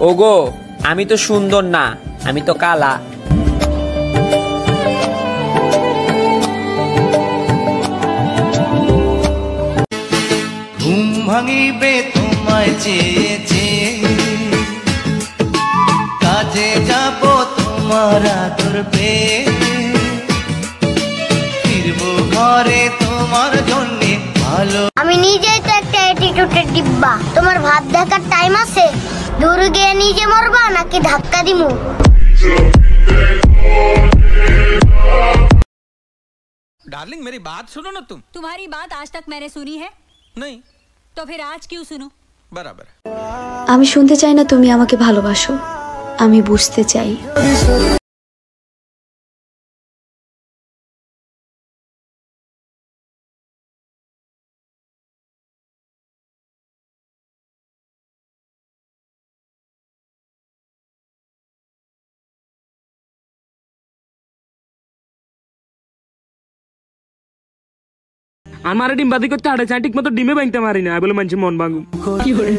ওগো আমি তো সুন্দর না, আমি তো কালা। ঘুম ভাঙিবে তোমায় চেয়েছে, কাজে যাব তোমার আদর পেয়ে, ফিরবো ঘরে তোমার জন্যে ভালো। আমি নিজেই তো একটা অ্যাটিটিউডের ডিব্বা, তোমার ভাব দেখার টাইম আছে? দূরে গিয়ে নিজে মরবা নাকি ধাক্কা দিমু? डार्लिंग मेरी बात सुनो ना तुम। तुम्हारी बात आज तक मैंने सुनी है? नहीं। तो फिर आज क्यों सुनूं? बराबर। আমি শুনতে চাই না তুমি আমাকে ভালোবাসো, আমি বুঝতে চাই। আমার ডিমবাদি করতে হাড়ে চাই, ঠিক মতো ডিমে ভাঙতে মারি না বলে মানুষের মন ভাঙু। কি করে